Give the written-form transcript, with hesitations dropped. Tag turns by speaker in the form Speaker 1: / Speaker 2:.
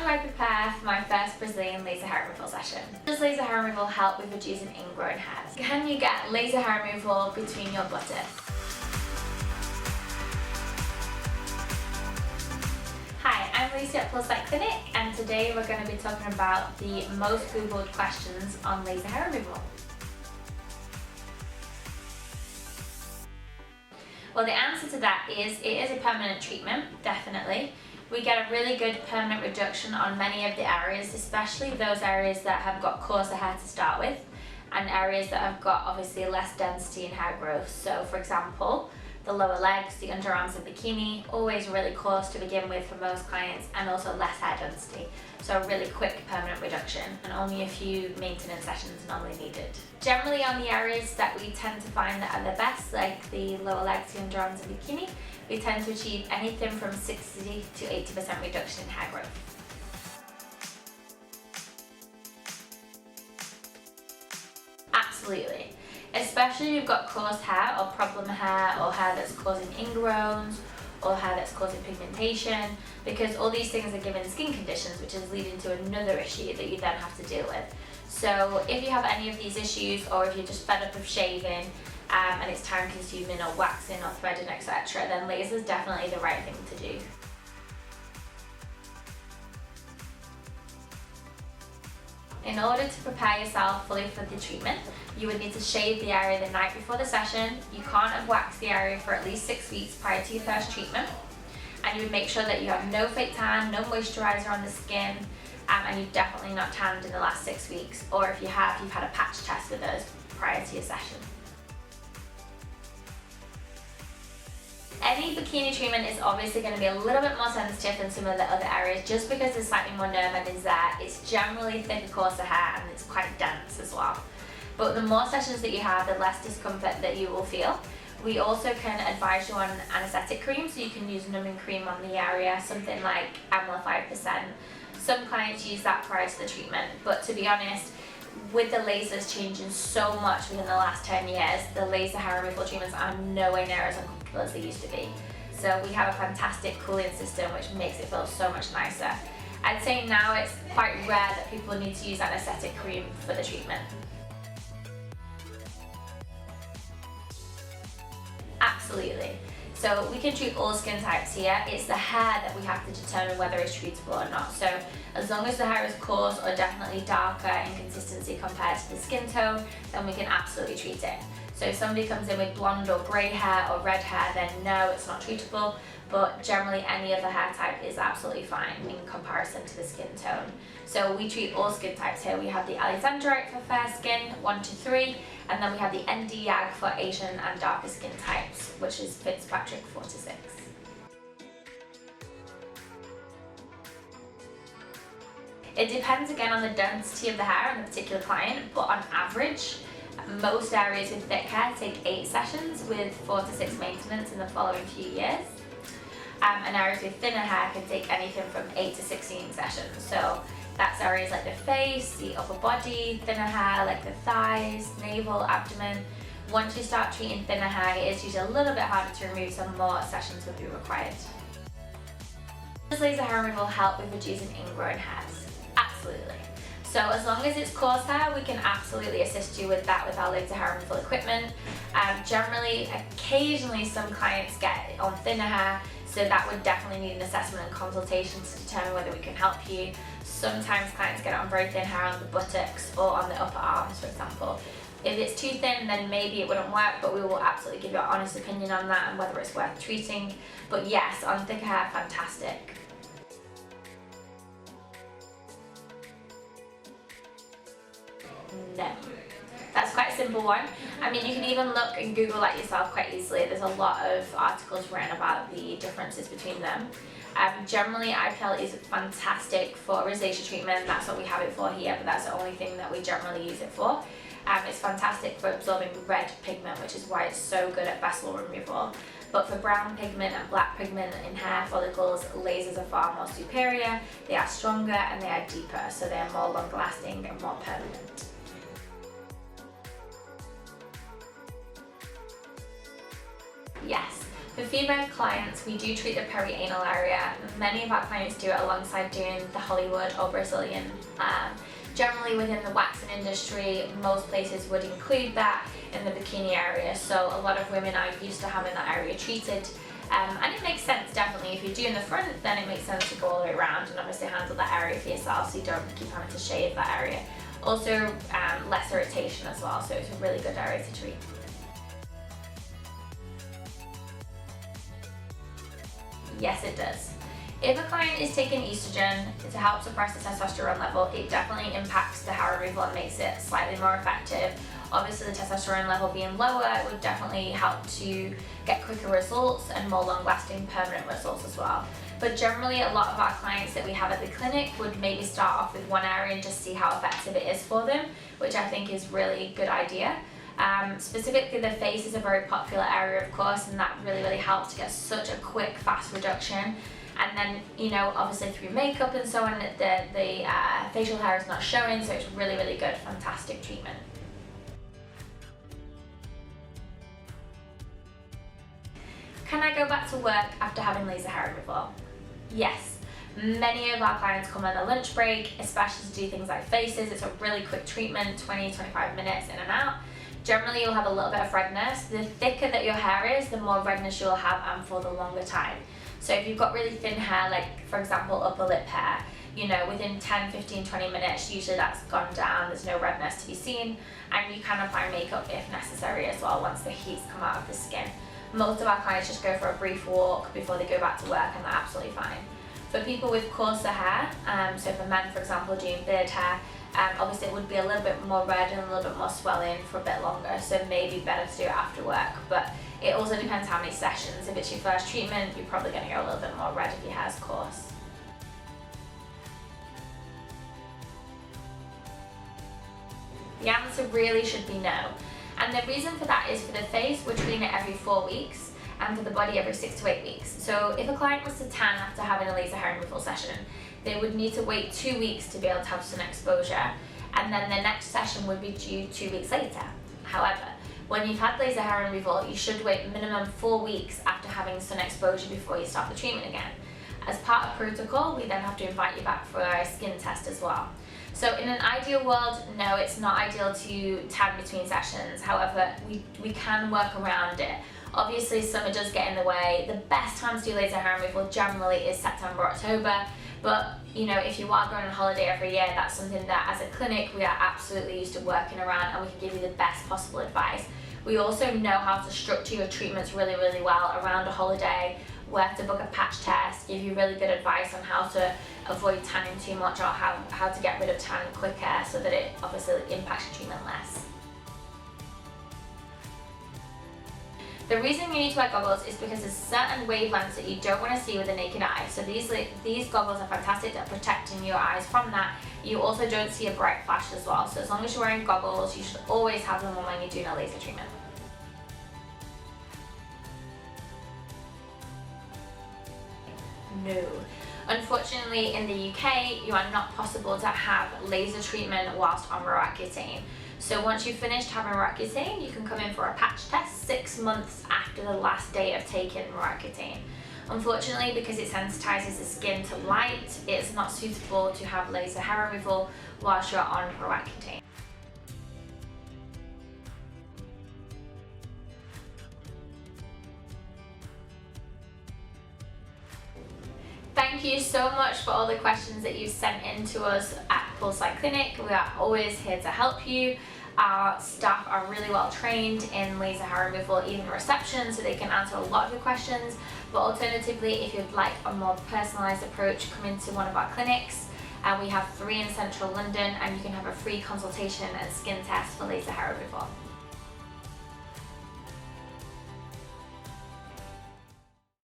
Speaker 1: I prepare for my first Brazilian laser hair removal session? Does laser hair removal help with reducing ingrown hairs? Can you get laser hair removal between your buttocks? Hi, I'm Lucy at Plus Clinic, and today we're going to be talking about the most googled questions on laser hair removal. Well, the answer to that is it is a permanent treatment, definitely. We get a really good permanent reduction on many of the areas, especially those areas that have got coarser hair to start with, and areas that have got obviously less density in hair growth. So for example, the lower legs, the underarms and bikini, always really coarse to begin with for most clients, and also less hair density. So a really quick permanent reduction, and only a few maintenance sessions normally needed. Generally on the areas that we tend to find that are the best, like the lower legs, the underarms and bikini, we tend to achieve anything from 60 to 80% reduction in hair growth. Absolutely. Especially if you've got coarse hair or problem hair, or hair that's causing ingrowns, or hair that's causing pigmentation, because all these things are given skin conditions, which is leading to another issue that you then have to deal with. So if you have any of these issues, or if you're just fed up of shaving and it's time consuming, or waxing or threading, etc., then laser is definitely the right thing to do. In order to prepare yourself fully for the treatment, you would need to shave the area the night before the session. You can't have waxed the area for at least 6 weeks prior to your first treatment. And you would make sure that you have no fake tan, no moisturizer on the skin, and you've definitely not tanned in the last 6 weeks. Or if you have, you've had a patch test with us prior to your session. Any bikini treatment is obviously going to be a little bit more sensitive than some of the other areas, just because there's slightly more nerve endings there. It's generally thicker, coarser hair, and it's quite dense as well. But the more sessions that you have, the less discomfort that you will feel. We also can advise you on anesthetic cream, so you can use numbing cream on the area, something like Amla 5%. Some clients use that prior to the treatment, but to be honest, with the lasers changing so much within the last 10 years, the laser hair removal treatments are nowhere near as uncomfortable as they used to be. So we have a fantastic cooling system which makes it feel so much nicer. I'd say now it's quite rare that people need to use anesthetic cream for the treatment. Absolutely. So we can treat all skin types here. It's the hair that we have to determine whether it's treatable or not. So as long as the hair is coarse or definitely darker in consistency compared to the skin tone, then we can absolutely treat it. So if somebody comes in with blonde or grey hair or red hair, then no, it's not treatable. But generally any other hair type is absolutely fine in comparison to the skin tone. So we treat all skin types here. We have the Alexandrite for fair skin, 1 to 3, and then we have the ND Yag for Asian and darker skin types, which is Fitzpatrick 4 to 6. It depends again on the density of the hair and the particular client, but on average, most areas with thick hair take 8 sessions with 4 to 6 maintenance in the following few years. And areas with thinner hair can take anything from 8 to 16 sessions. So that's areas like the face, the upper body, thinner hair like the thighs, navel, abdomen. Once you start treating thinner hair, it is usually a little bit harder to remove, so more sessions will be required. Does laser hair removal help with reducing ingrown hairs? Absolutely. So as long as it's coarse hair, we can absolutely assist you with that with our laser hair removal equipment. Generally, occasionally some clients get on thinner hair, so that would definitely need an assessment and consultation to determine whether we can help you. Sometimes clients get it on very thin hair on the buttocks or on the upper arms, for example. If it's too thin, then maybe it wouldn't work, but we will absolutely give you our honest opinion on that and whether it's worth treating. But yes, on thicker hair, fantastic. No. That's quite a simple one. I mean, you can even look and Google that yourself quite easily. There's a lot of articles written about the differences between them. Generally, IPL is fantastic for rosacea treatment. That's what we have it for here, but that's the only thing that we generally use it for. It's fantastic for absorbing red pigment, which is why it's so good at vessel removal. But for brown pigment and black pigment in hair follicles, lasers are far more superior. They are stronger and they are deeper, so they are more long lasting and more permanent. Yes, For female clients, we do treat the perianal area. Many of our clients do it alongside doing the Hollywood or Brazilian. Generally within the waxing industry, most places would include that in the bikini area, so a lot of women are used to having that area treated. And it makes sense, definitely. If you're doing the front, then it makes sense to go all the way around and obviously handle that area for yourself so you don't keep having to shave that area. Also, less irritation as well, so it's a really good area to treat. Yes, it does. If a client is taking estrogen to help suppress the testosterone level, it definitely impacts the hair removal and makes it slightly more effective. Obviously, the testosterone level being lower, it would definitely help to get quicker results and more long-lasting permanent results as well. But generally, a lot of our clients that we have at the clinic would maybe start off with one area and just see how effective it is for them, which I think is really a good idea. Specifically, the face is a very popular area, of course, and that really helps to get such a quick, fast reduction. And then, you know, obviously through makeup and so on, the facial hair is not showing, so it's really good, fantastic treatment. Can I go back to work after having laser hair removal? Yes. Many of our clients come on a lunch break, especially to do things like faces. It's a really quick treatment, 20-25 minutes in and out. Generally, you'll have a little bit of redness. The thicker that your hair is, the more redness you'll have and for the longer time. So if you've got really thin hair, like for example upper lip hair, you know, within 10, 15, 20 minutes, usually that's gone down, there's no redness to be seen, and you can apply makeup if necessary as well once the heat's come out of the skin. Most of our clients just go for a brief walk before they go back to work, and they're absolutely fine. For people with coarser hair, so for men for example doing beard hair, obviously it would be a little bit more red and a little bit more swelling for a bit longer, so maybe better to do it after work. But it also depends how many sessions. If it's your first treatment, you're probably going to go a little bit more red if your hair's coarse. The answer really should be no. And the reason for that is for the face, we're treating it every 4 weeks, and for the body every 6 to 8 weeks. So if a client was to tan after having a laser hair removal session, they would need to wait 2 weeks to be able to have sun exposure, and then the next session would be due 2 weeks later. However, when you've had laser hair removal, you should wait minimum 4 weeks after having sun exposure before you start the treatment again. As part of protocol, we then have to invite you back for a skin test as well. So in an ideal world, no, it's not ideal to tan between sessions. However, we can work around it. Obviously, summer does get in the way. The best time to do laser hair removal generally is September, October. But you know, if you are going on holiday every year, that's something that as a clinic we are absolutely used to working around, and we can give you the best possible advice. We also know how to structure your treatments really well around a holiday, where to book a patch test, give you really good advice on how to avoid tanning too much or how to get rid of tanning quicker so that it obviously impacts your treatment less. The reason you need to wear goggles is because there's certain wavelengths that you don't want to see with the naked eye. So these goggles are fantastic at protecting your eyes from that. You also don't see a bright flash as well. So as long as you're wearing goggles, you should always have them on when you're doing a laser treatment. No. Unfortunately, in the UK, you are not possible to have laser treatment whilst on Roaccutane. So once you've finished having Roaccutane, you can come in for a patch test 6 months after the last day of taking Roaccutane. Unfortunately, because it sensitizes the skin to light, it's not suitable to have laser hair removal whilst you're on Roaccutane. Thank you so much for all the questions that you've sent in to us at Percy Clinic. We are always here to help you. Our staff are really well trained in laser hair removal, even reception, so they can answer a lot of your questions. But alternatively, if you'd like a more personalised approach, come into one of our clinics. We have 3 in central London, and you can have a free consultation and skin test for laser hair removal.